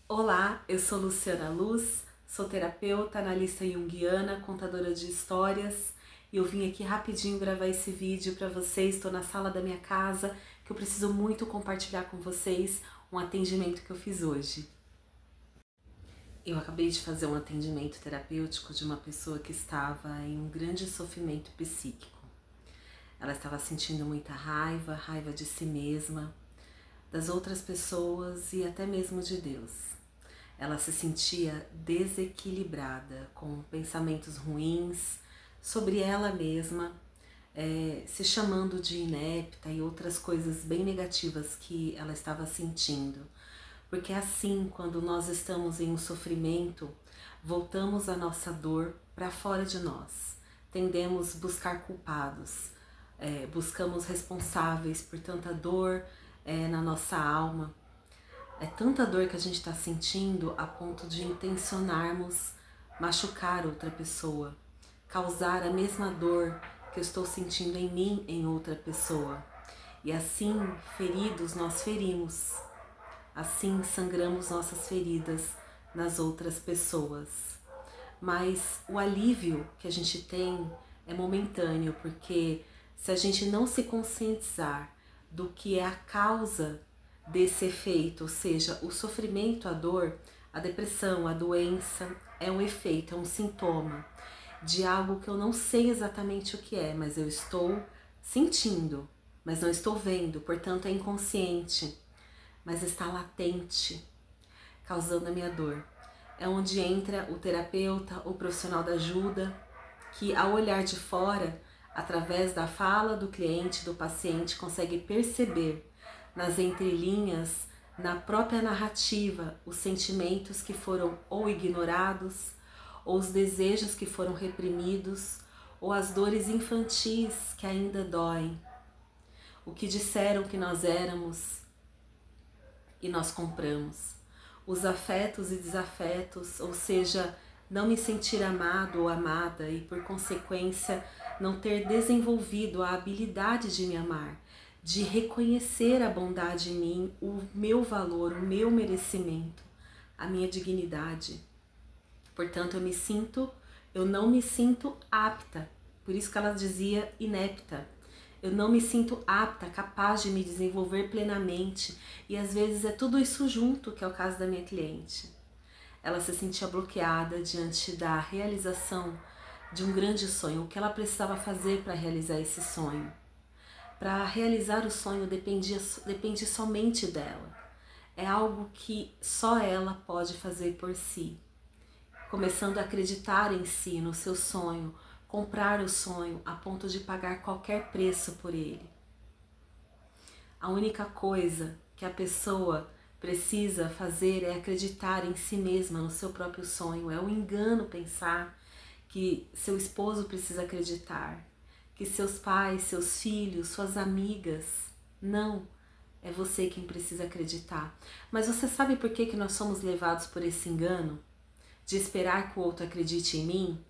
Olá, eu sou Luciana Luz, sou terapeuta, analista junguiana, contadora de histórias e eu vim aqui rapidinho gravar esse vídeo para vocês. Estou na sala da minha casa que eu preciso muito compartilhar com vocês um atendimento que eu fiz hoje. Eu acabei de fazer um atendimento terapêutico de uma pessoa que estava em um grande sofrimento psíquico. Ela estava sentindo muita raiva, raiva de si mesma, das outras pessoas e até mesmo de Deus. Ela se sentia desequilibrada, com pensamentos ruins sobre ela mesma, se chamando de inepta e outras coisas bem negativas que ela estava sentindo. Porque assim, quando nós estamos em um sofrimento, voltamos a nossa dor para fora de nós. Tendemos a buscar culpados, buscamos responsáveis por tanta dor na nossa alma. É tanta dor que a gente está sentindo a ponto de intencionarmos machucar outra pessoa, causar a mesma dor que eu estou sentindo em mim em outra pessoa. E assim, feridos, nós ferimos. Assim, sangramos nossas feridas nas outras pessoas. Mas o alívio que a gente tem é momentâneo, porque se a gente não se conscientizar do que é a causa desse efeito, ou seja, o sofrimento, a dor, a depressão, a doença, é um efeito, é um sintoma de algo que eu não sei exatamente o que é, mas eu estou sentindo, mas não estou vendo, portanto é inconsciente, mas está latente, causando a minha dor. É onde entra o terapeuta, o profissional da ajuda, que ao olhar de fora, através da fala do cliente, do paciente, consegue perceber nas entrelinhas, na própria narrativa, os sentimentos que foram ou ignorados, ou os desejos que foram reprimidos, ou as dores infantis que ainda doem, o que disseram que nós éramos e nós compramos, os afetos e desafetos, ou seja, não me sentir amado ou amada e, por consequência, não ter desenvolvido a habilidade de me amar, de reconhecer a bondade em mim, o meu valor, o meu merecimento, a minha dignidade. Portanto, eu não me sinto apta, por isso que ela dizia inepta. Eu não me sinto apta, capaz de me desenvolver plenamente, e às vezes é tudo isso junto, que é o caso da minha cliente. Ela se sentia bloqueada diante da realização de um grande sonho, o que ela precisava fazer para realizar esse sonho. Para realizar o sonho depende somente dela. É algo que só ela pode fazer por si. Começando a acreditar em si, no seu sonho, comprar o sonho a ponto de pagar qualquer preço por ele. A única coisa que a pessoa precisa fazer é acreditar em si mesma, no seu próprio sonho. É um engano pensar que seu esposo precisa acreditar, que seus pais, seus filhos, suas amigas. Não, é você quem precisa acreditar. Mas você sabe por que nós somos levados por esse engano? De esperar que o outro acredite em mim?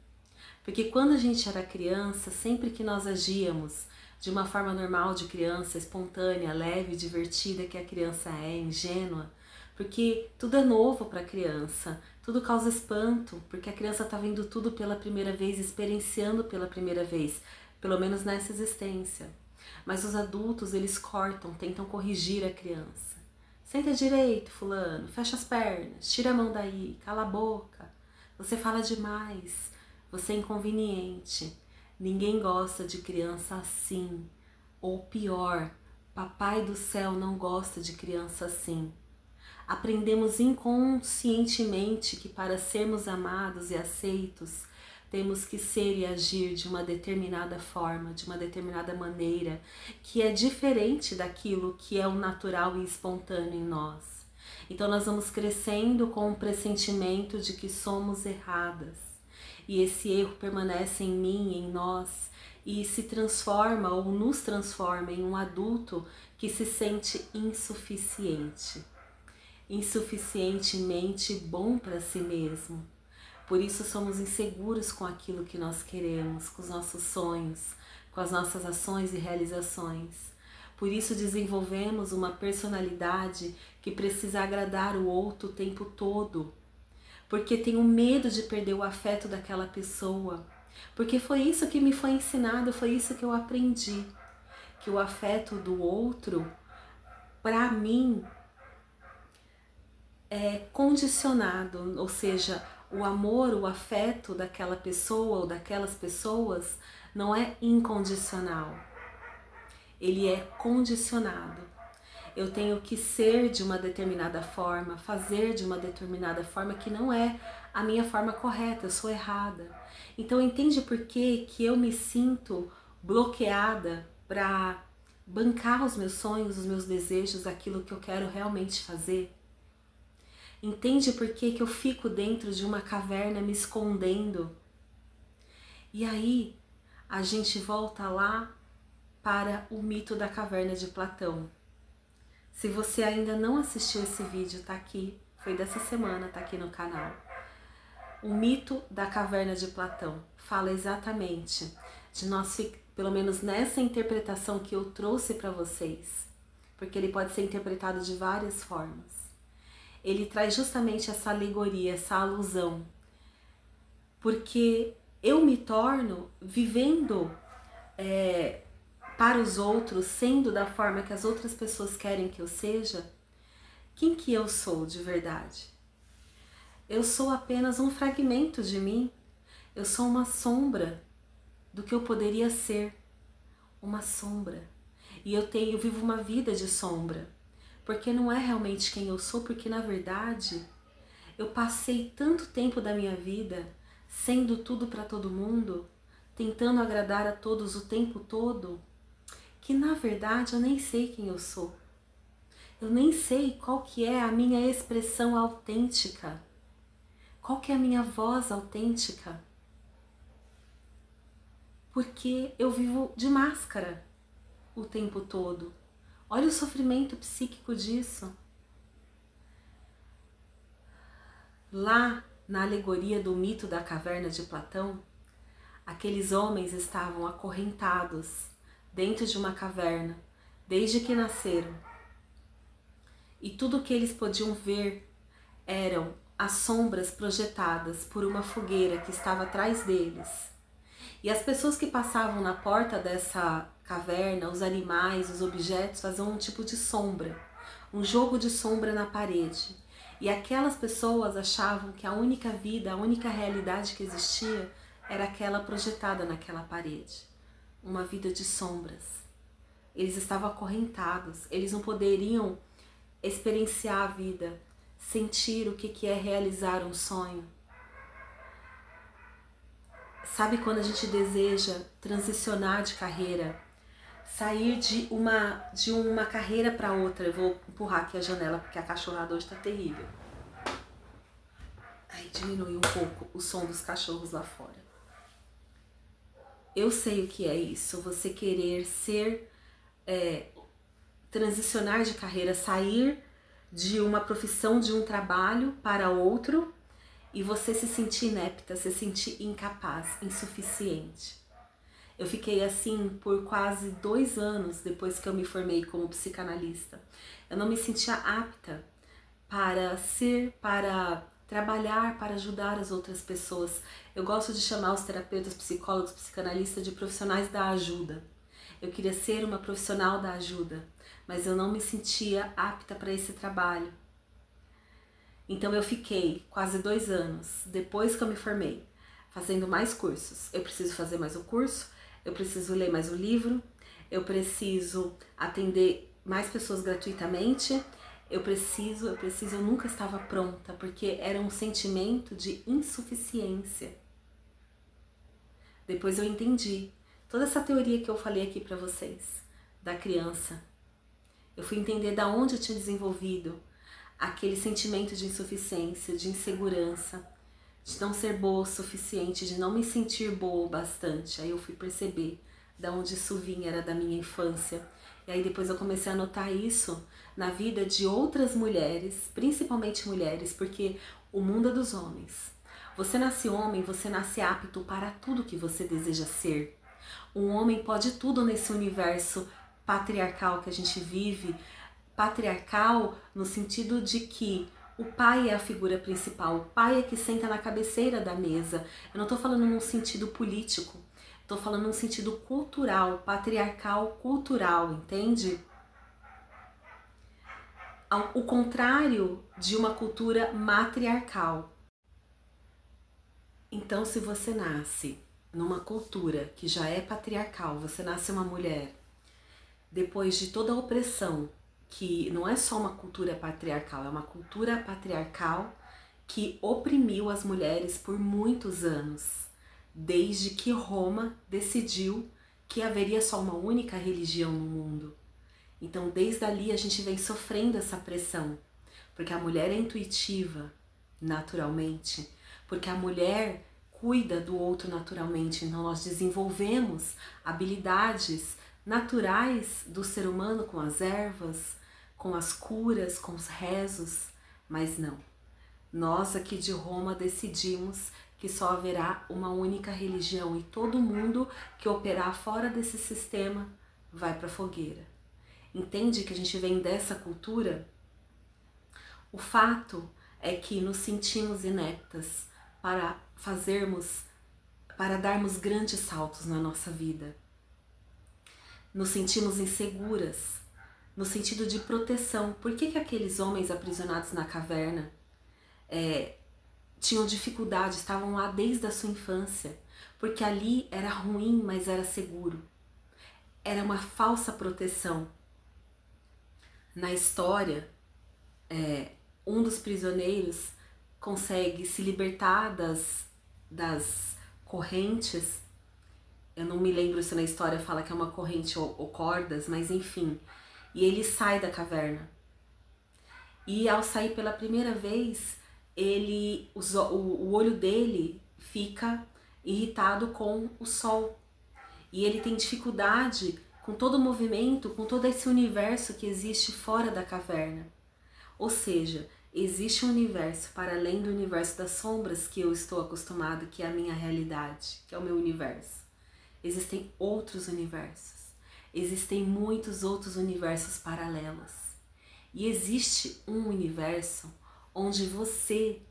Porque quando a gente era criança, sempre que nós agíamos de uma forma normal de criança, espontânea, leve, divertida, que a criança é, ingênua, porque tudo é novo para a criança, tudo causa espanto, porque a criança está vendo tudo pela primeira vez, experienciando pela primeira vez, pelo menos nessa existência. Mas os adultos, eles cortam, tentam corrigir a criança. Senta direito, fulano, fecha as pernas, tira a mão daí, cala a boca, você fala demais, você é inconveniente. Ninguém gosta de criança assim. Ou pior, papai do céu não gosta de criança assim. Aprendemos inconscientemente que para sermos amados e aceitos, temos que ser e agir de uma determinada forma, de uma determinada maneira, que é diferente daquilo que é o natural e espontâneo em nós. Então nós vamos crescendo com o pressentimento de que somos erradas. E esse erro permanece em mim, em nós, e se transforma ou nos transforma em um adulto que se sente insuficiente. Insuficientemente bom para si mesmo. Por isso somos inseguros com aquilo que nós queremos, com os nossos sonhos, com as nossas ações e realizações. Por isso desenvolvemos uma personalidade que precisa agradar o outro o tempo todo. Porque tenho medo de perder o afeto daquela pessoa. Porque foi isso que me foi ensinado, foi isso que eu aprendi. Que o afeto do outro, para mim, é condicionado, ou seja, o amor, o afeto daquela pessoa ou daquelas pessoas não é incondicional. Ele é condicionado. Eu tenho que ser de uma determinada forma, fazer de uma determinada forma que não é a minha forma correta, eu sou errada. Então entende por que eu me sinto bloqueada para bancar os meus sonhos, os meus desejos, aquilo que eu quero realmente fazer? Entende por que eu fico dentro de uma caverna me escondendo? E aí a gente volta lá para o mito da caverna de Platão. Se você ainda não assistiu esse vídeo, tá aqui, foi dessa semana, tá aqui no canal. O mito da caverna de Platão fala exatamente de nós, pelo menos nessa interpretação que eu trouxe para vocês, porque ele pode ser interpretado de várias formas. Ele traz justamente essa alegoria, essa alusão, porque eu me torno vivendo para os outros, sendo da forma que as outras pessoas querem que eu seja. Quem que eu sou de verdade? Eu sou apenas um fragmento de mim, eu sou uma sombra do que eu poderia ser, uma sombra. E eu vivo uma vida de sombra, porque não é realmente quem eu sou, porque na verdade eu passei tanto tempo da minha vida sendo tudo para todo mundo, tentando agradar a todos o tempo todo, que na verdade eu nem sei quem eu sou. Eu nem sei qual que é a minha expressão autêntica. Qual que é a minha voz autêntica? Porque eu vivo de máscara o tempo todo. Olha o sofrimento psíquico disso. Lá na alegoria do mito da caverna de Platão, aqueles homens estavam acorrentados dentro de uma caverna, desde que nasceram. E tudo o que eles podiam ver eram as sombras projetadas por uma fogueira que estava atrás deles. E as pessoas que passavam na porta dessa caverna, os animais, os objetos, faziam um tipo de sombra, um jogo de sombra na parede. E aquelas pessoas achavam que a única vida, a única realidade que existia era aquela projetada naquela parede. Uma vida de sombras. Eles estavam acorrentados, eles não poderiam experienciar a vida, sentir o que é realizar um sonho. Sabe quando a gente deseja transicionar de carreira, sair de uma carreira para outra? Eu vou empurrar aqui a janela porque a cachorrada hoje está terrível. Aí diminui um pouco o som dos cachorros lá fora. Eu sei o que é isso, você querer ser, transicionar de carreira, sair de uma profissão, de um trabalho para outro e você se sentir inepta, se sentir incapaz, insuficiente. Eu fiquei assim por quase 2 anos depois que eu me formei como psicanalista. Eu não me sentia apta para trabalhar, para ajudar as outras pessoas. Eu gosto de chamar os terapeutas, psicólogos, psicanalistas de profissionais da ajuda. Eu queria ser uma profissional da ajuda, mas eu não me sentia apta para esse trabalho. Então eu fiquei quase 2 anos, depois que eu me formei, fazendo mais cursos. Eu preciso fazer mais um curso, eu preciso ler mais um livro, eu preciso atender mais pessoas gratuitamente, eu nunca estava pronta, porque era um sentimento de insuficiência. Depois eu entendi toda essa teoria que eu falei aqui para vocês, da criança. Eu fui entender da onde eu tinha desenvolvido aquele sentimento de insuficiência, de insegurança, de não ser boa o suficiente, de não me sentir boa o bastante. Aí eu fui perceber da onde isso vinha, era da minha infância. E aí depois eu comecei a notar isso na vida de outras mulheres, principalmente mulheres, porque o mundo é dos homens. Você nasce homem, você nasce apto para tudo que você deseja ser. Um homem pode tudo nesse universo patriarcal que a gente vive, patriarcal no sentido de que o pai é a figura principal, o pai é que senta na cabeceira da mesa. Eu não estou falando num sentido político, estou falando num sentido cultural, patriarcal cultural, entende? O contrário de uma cultura matriarcal. Então, se você nasce numa cultura que já é patriarcal, você nasce uma mulher, depois de toda a opressão, que não é só uma cultura patriarcal, é uma cultura patriarcal que oprimiu as mulheres por muitos anos, desde que Roma decidiu que haveria só uma única religião no mundo. Então, desde ali a gente vem sofrendo essa pressão, porque a mulher é intuitiva, naturalmente, porque a mulher cuida do outro naturalmente, então nós desenvolvemos habilidades naturais do ser humano com as ervas, com as curas, com os rezos, mas não. Nós aqui de Roma decidimos que só haverá uma única religião e todo mundo que operar fora desse sistema vai para a fogueira. Entende que a gente vem dessa cultura? O fato é que nos sentimos ineptas para darmos grandes saltos na nossa vida. Nos sentimos inseguras, no sentido de proteção. Por que aqueles homens aprisionados na caverna tinham dificuldade, estavam lá desde a sua infância? Porque ali era ruim, mas era seguro. Era uma falsa proteção. Na história, um dos prisioneiros consegue se libertar das correntes. Eu não me lembro se na história fala que é uma corrente ou cordas, mas enfim. E ele sai da caverna. E ao sair pela primeira vez, o olho dele fica irritado com o sol. E ele tem dificuldade com todo o movimento, com todo esse universo que existe fora da caverna. Ou seja, existe um universo para além do universo das sombras que eu estou acostumado, que é a minha realidade, que é o meu universo. Existem outros universos, existem muitos outros universos paralelos. E existe um universo onde você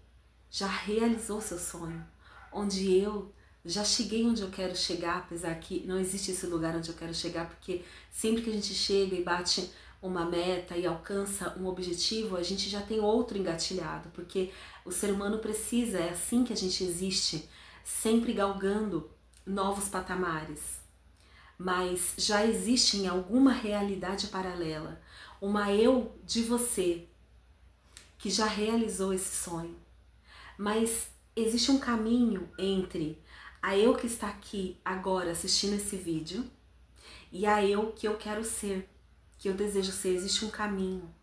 já realizou seu sonho, onde eu já cheguei onde eu quero chegar, apesar que não existe esse lugar onde eu quero chegar, porque sempre que a gente chega e bate uma meta e alcança um objetivo, a gente já tem outro engatilhado, porque o ser humano precisa, é assim que a gente existe, sempre galgando novos patamares. Mas já existe em alguma realidade paralela uma eu de você que já realizou esse sonho. Mas existe um caminho entre a eu que está aqui agora assistindo esse vídeo e a eu que eu quero ser, que eu desejo ser. Existe um caminho.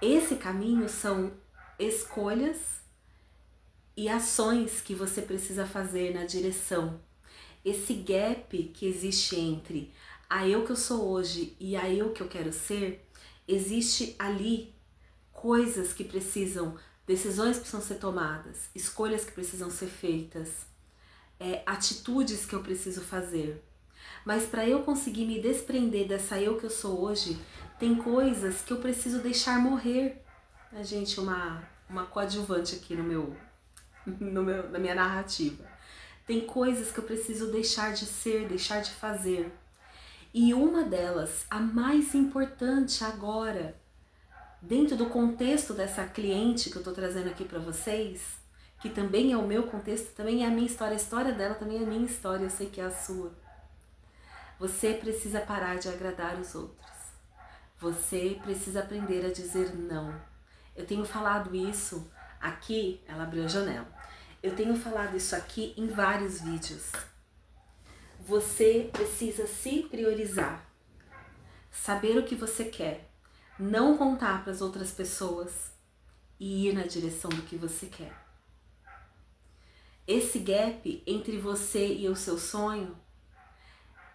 Esse caminho são escolhas e ações que você precisa fazer na direção. Esse gap que existe entre a eu que eu sou hoje e a eu que eu quero ser, existe ali coisas que precisam, decisões que precisam ser tomadas, escolhas que precisam ser feitas, atitudes que eu preciso fazer. Mas para eu conseguir me desprender dessa eu que eu sou hoje, tem coisas que eu preciso deixar morrer. Gente, uma coadjuvante aqui na minha narrativa. Tem coisas que eu preciso deixar de ser, deixar de fazer. E uma delas, a mais importante agora, dentro do contexto dessa cliente que eu tô trazendo aqui para vocês, que também é o meu contexto, também é a minha história, a história dela também é a minha história, eu sei que é a sua. Você precisa parar de agradar os outros. Você precisa aprender a dizer não. Eu tenho falado isso aqui, ela abriu a janela. Eu tenho falado isso aqui em vários vídeos. Você precisa se priorizar, saber o que você quer, não contar para as outras pessoas e ir na direção do que você quer. Esse gap entre você e o seu sonho,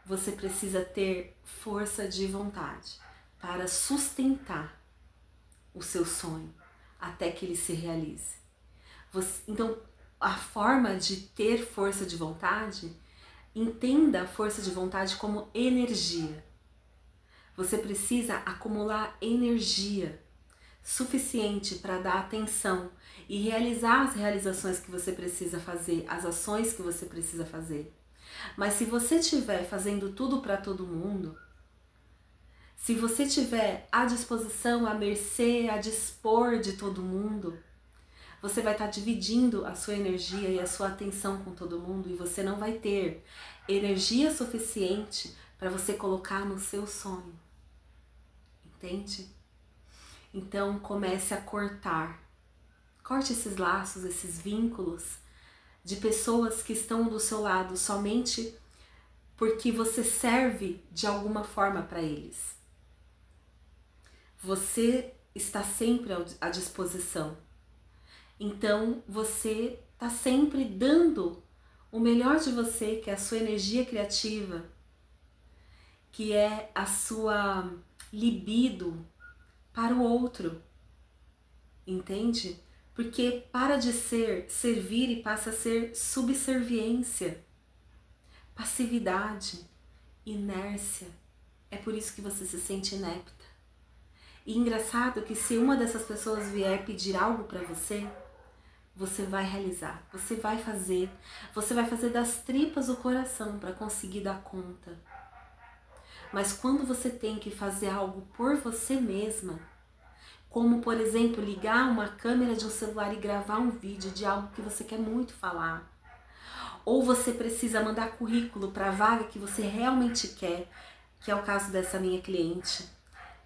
você precisa ter força de vontade para sustentar o seu sonho até que ele se realize. Então, a forma de ter força de vontade, entenda a força de vontade como energia. Você precisa acumular energia suficiente para dar atenção e realizar as realizações que você precisa fazer, as ações que você precisa fazer. Mas se você estiver fazendo tudo para todo mundo, se você estiver à disposição, à mercê, a dispor de todo mundo, você vai estar dividindo a sua energia e a sua atenção com todo mundo e você não vai ter energia suficiente para você colocar no seu sonho. Entende? Então comece a cortar. Corte esses laços, esses vínculos de pessoas que estão do seu lado somente porque você serve de alguma forma para eles. Você está sempre à disposição. Então você está sempre dando o melhor de você, que é a sua energia criativa, que é a sua libido para o outro. Entende? Porque para de ser servir e passa a ser subserviência, passividade, inércia. É por isso que você se sente inepta. E engraçado que se uma dessas pessoas vier pedir algo para você, você vai realizar, você vai fazer das tripas o coração para conseguir dar conta. Mas quando você tem que fazer algo por você mesma, como por exemplo ligar uma câmera de um celular e gravar um vídeo de algo que você quer muito falar, ou você precisa mandar currículo para a vaga que você realmente quer, que é o caso dessa minha cliente.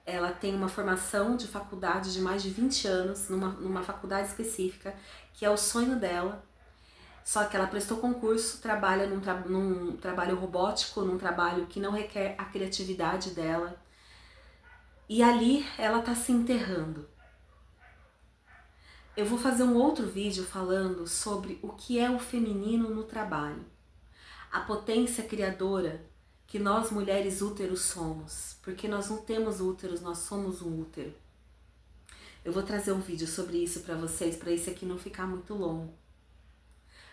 Ela tem uma formação de faculdade de mais de 20 anos, numa faculdade específica, que é o sonho dela. Só que ela prestou concurso, trabalha num trabalho robótico, num trabalho que não requer a criatividade dela. E ali ela tá se enterrando. Eu vou fazer um outro vídeo falando sobre o que é o feminino no trabalho. A potência criadora que nós mulheres úteros somos, porque nós não temos úteros, nós somos um útero. Eu vou trazer um vídeo sobre isso para vocês, para esse aqui não ficar muito longo.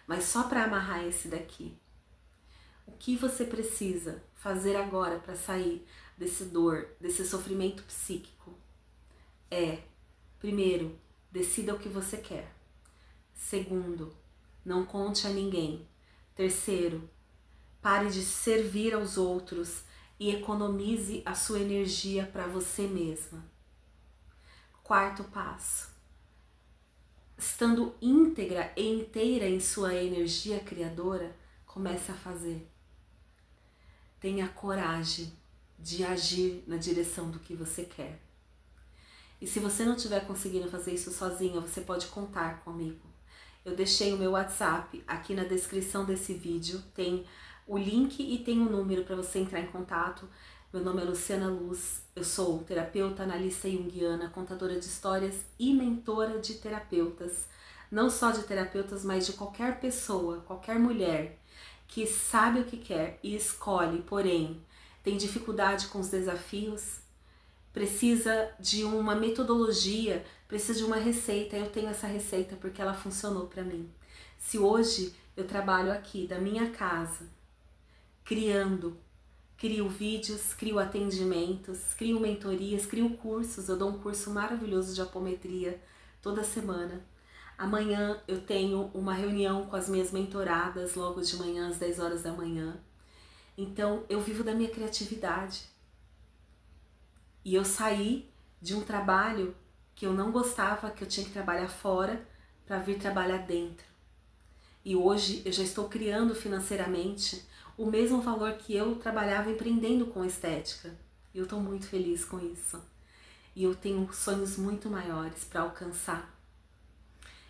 Mas só para amarrar esse daqui. O que você precisa fazer agora para sair desse dor, desse sofrimento psíquico? Primeiro, decida o que você quer. Segundo, não conte a ninguém. Terceiro, pare de servir aos outros e economize a sua energia para você mesma. Quarto passo, estando íntegra e inteira em sua energia criadora, comece a fazer. Tenha coragem de agir na direção do que você quer. E se você não estiver conseguindo fazer isso sozinha, você pode contar comigo. Eu deixei o meu WhatsApp aqui na descrição desse vídeo, tem o link e tem um número para você entrar em contato. Meu nome é Luciana Luz, eu sou terapeuta, analista junguiana, contadora de histórias e mentora de terapeutas. Não só de terapeutas, mas de qualquer pessoa, qualquer mulher que sabe o que quer e escolhe, porém tem dificuldade com os desafios, precisa de uma metodologia, precisa de uma receita. Eu tenho essa receita porque ela funcionou para mim. Se hoje eu trabalho aqui da minha casa, crio vídeos, crio atendimentos, crio mentorias, crio cursos. Eu dou um curso maravilhoso de apometria toda semana. Amanhã eu tenho uma reunião com as minhas mentoradas logo de manhã às 10 horas da manhã. Então eu vivo da minha criatividade. E eu saí de um trabalho que eu não gostava, que eu tinha que trabalhar fora para vir trabalhar dentro. E hoje eu já estou criando financeiramente o mesmo valor que eu trabalhava empreendendo com estética. E eu estou muito feliz com isso. E eu tenho sonhos muito maiores para alcançar.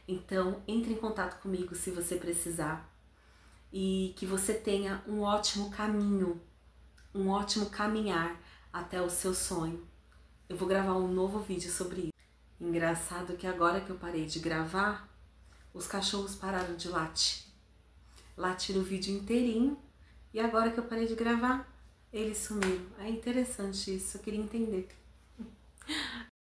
Então, entre em contato comigo se você precisar. E que você tenha um ótimo caminho, um ótimo caminhar até o seu sonho. Eu vou gravar um novo vídeo sobre isso. Engraçado que agora que eu parei de gravar, os cachorros pararam de latir. Latiram o vídeo inteirinho. E agora que eu parei de gravar, eles sumiram. É interessante isso, eu queria entender.